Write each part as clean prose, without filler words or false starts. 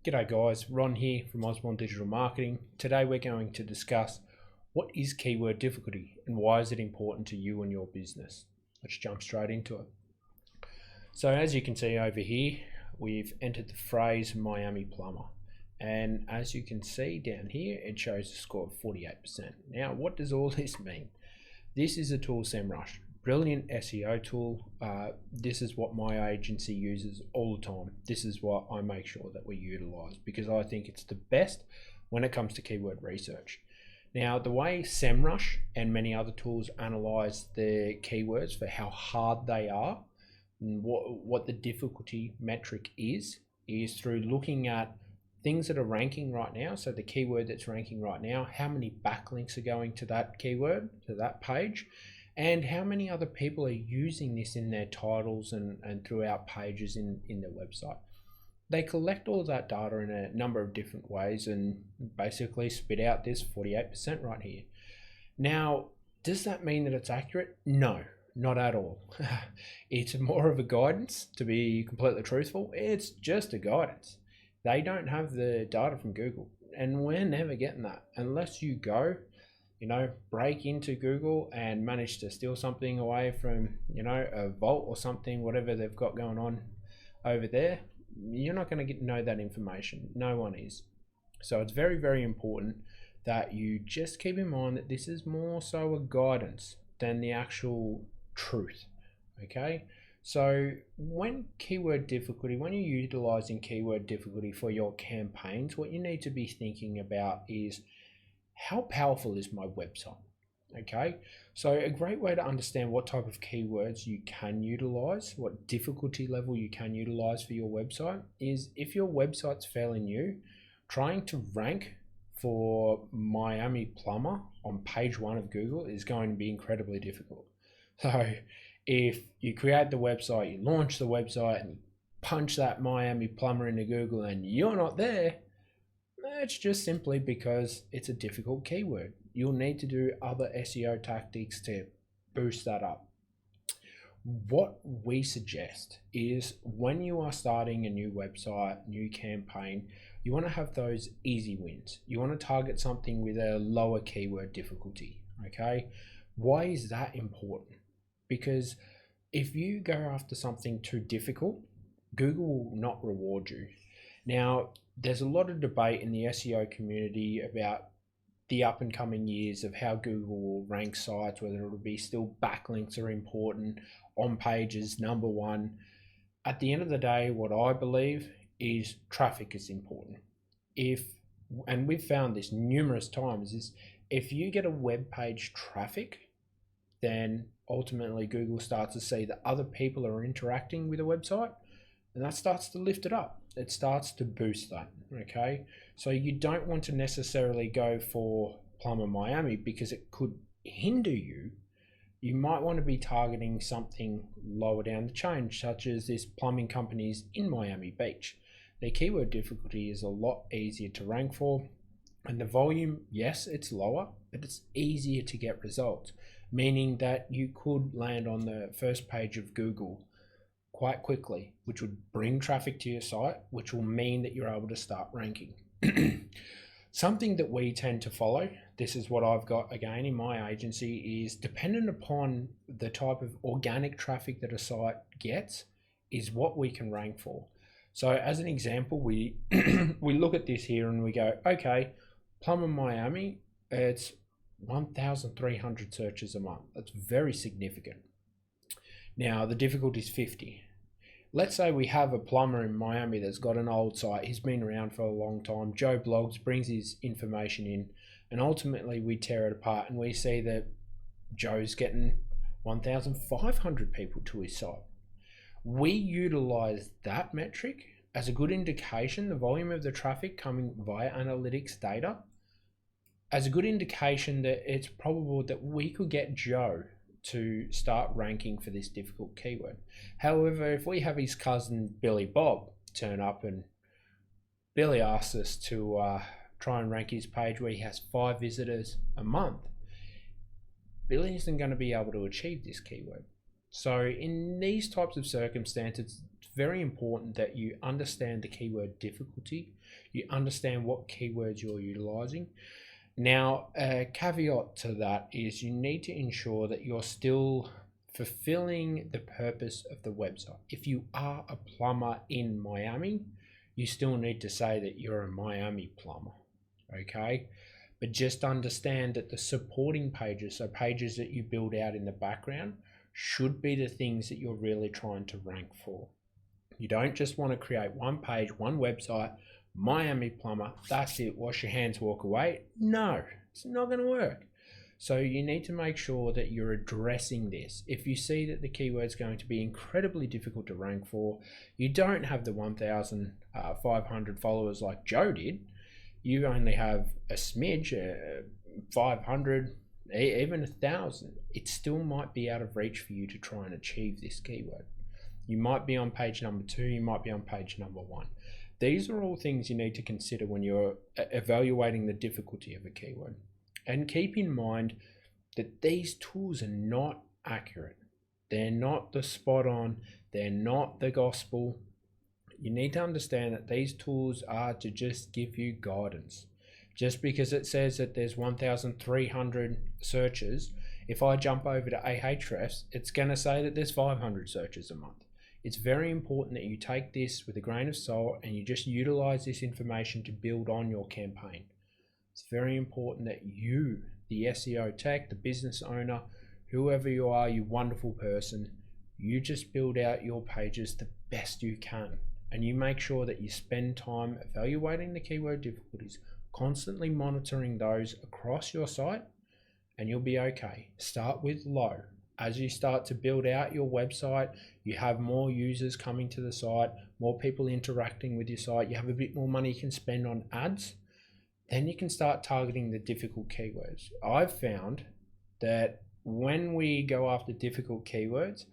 G'day guys, Ron here from Osborne Digital Marketing. Today we're going to discuss what is keyword difficulty and why is it important to you and your business. Let's jump straight into it. So as you can see over here, we've entered the phrase Miami plumber. And as you can see down here, it shows a score of 48%. Now, what does all this mean? This is a tool, SEMrush. Brilliant SEO tool. This is what my agency uses all the time. This is what I make sure that we utilize because I think it's the best when it comes to keyword research. Now, the way SEMrush and many other tools analyze the keywords for how hard they are and what the difficulty metric is through looking at things that are ranking right now. So the keyword that's ranking right now, how many backlinks are going to that keyword, to that page, and how many other people are using this in their titles and throughout pages in their website. They collect all of that data in a number of different ways and basically spit out this 48% right here. Now, does that mean that it's accurate? No, not at all. It's more of a guidance, to be completely truthful. It's just a guidance. They don't have the data from Google, and we're never getting that unless you go, break into Google and manage to steal something away from, a vault or something, whatever they've got going on over there. You're not going to know that information. No one is. So it's very, very important that you just keep in mind that this is more so a guidance than the actual truth. Okay. So when you're utilizing keyword difficulty for your campaigns, what you need to be thinking about is, how powerful is my website? Okay, so a great way to understand what type of keywords you can utilize, what difficulty level you can utilize for your website is, if your website's fairly new, trying to rank for Miami plumber on page 1 of Google is going to be incredibly difficult. So if you create the website, you launch the website and you punch that Miami plumber into Google and you're not there, it's just simply because it's a difficult keyword. You'll need to do other SEO tactics to boost that up. What we suggest is, when you are starting a new website, new campaign, you want to have those easy wins. You want to target something with a lower keyword difficulty. Okay, why is that important? Because if you go after something too difficult, Google will not reward you. Now, there's a lot of debate in the SEO community about the up and coming years of how Google will rank sites, whether it'll be still backlinks are important, on pages, number 1. At the end of the day, what I believe is traffic is important. And we've found this numerous times, is if you get a web page traffic, then ultimately Google starts to see that other people are interacting with a website, and that starts to lift it up. It starts to boost that. Okay, so you don't want to necessarily go for Plumber Miami because it could hinder you. You might want to be targeting something lower down the chain, such as this plumbing companies in Miami Beach. Their keyword difficulty is a lot easier to rank for, and the volume, yes, it's lower, but it's easier to get results, meaning that you could land on the first page of Google quite quickly, which would bring traffic to your site, which will mean that you're able to start ranking. Something that we tend to follow, this is what I've got again in my agency, is dependent upon the type of organic traffic that a site gets is what we can rank for. So as an example, we we look at this here and we go, okay, Plumber Miami, it's 1,300 searches a month. That's very significant. Now the difficulty is 50. Let's say we have a plumber in Miami that's got an old site. He's been around for a long time. Joe Blogs brings his information in, and ultimately we tear it apart and we see that Joe's getting 1,500 people to his site. We utilize that metric as a good indication, the volume of the traffic coming via analytics data, as a good indication that it's probable that we could get Joe to start ranking for this difficult keyword. However, if we have his cousin Billy Bob turn up and Billy asks us to try and rank his page where he has 5 visitors a month, Billy isn't going to be able to achieve this keyword. So in these types of circumstances, it's very important that you understand the keyword difficulty, you understand what keywords you're utilizing. Now, a caveat to that is you need to ensure that you're still fulfilling the purpose of the website. If you are a plumber in Miami, you still need to say that you're a Miami plumber, okay? But just understand that the supporting pages, so pages that you build out in the background, should be the things that you're really trying to rank for. You don't just want to create one page, one website, Miami plumber, that's it, wash your hands, walk away. No, it's not going to work. So you need to make sure that you're addressing this. If you see that the keyword's going to be incredibly difficult to rank for, you don't have the 1,500 followers like Joe did, you only have a smidge, 500, even 1,000, it still might be out of reach for you to try and achieve this keyword. You might be on page number 2, you might be on page number 1. These are all things you need to consider when you're evaluating the difficulty of a keyword. And keep in mind that these tools are not accurate. They're not the spot on, they're not the gospel. You need to understand that these tools are to just give you guidance. Just because it says that there's 1,300 searches, if I jump over to Ahrefs, it's going to say that there's 500 searches a month. It's very important that you take this with a grain of salt and you just utilize this information to build on your campaign. It's very important that you, the SEO tech, the business owner, whoever you are, you wonderful person, you just build out your pages the best you can. And you make sure that you spend time evaluating the keyword difficulties, constantly monitoring those across your site, and you'll be okay. Start with low. As you start to build out your website, you have more users coming to the site, more people interacting with your site, you have a bit more money you can spend on ads, then you can start targeting the difficult keywords. I've found that when we go after difficult keywords,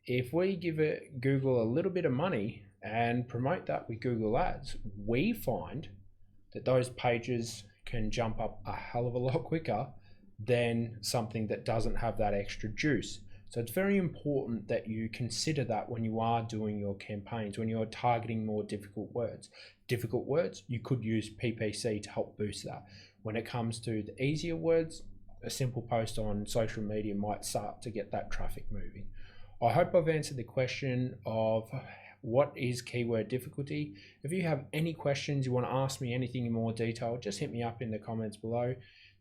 if we give Google a little bit of money and promote that with Google Ads, we find that those pages can jump up a hell of a lot quicker than something that doesn't have that extra juice. So it's very important that you consider that when you are doing your campaigns, when you're targeting more difficult words. Difficult words, you could use PPC to help boost that. When it comes to the easier words, a simple post on social media might start to get that traffic moving. I hope I've answered the question of what is keyword difficulty. If you have any questions, you want to ask me anything in more detail, just hit me up in the comments below.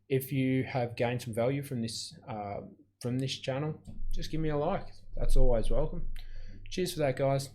If you have gained some value from this channel, just give me a like. That's always welcome. Cheers for that, guys.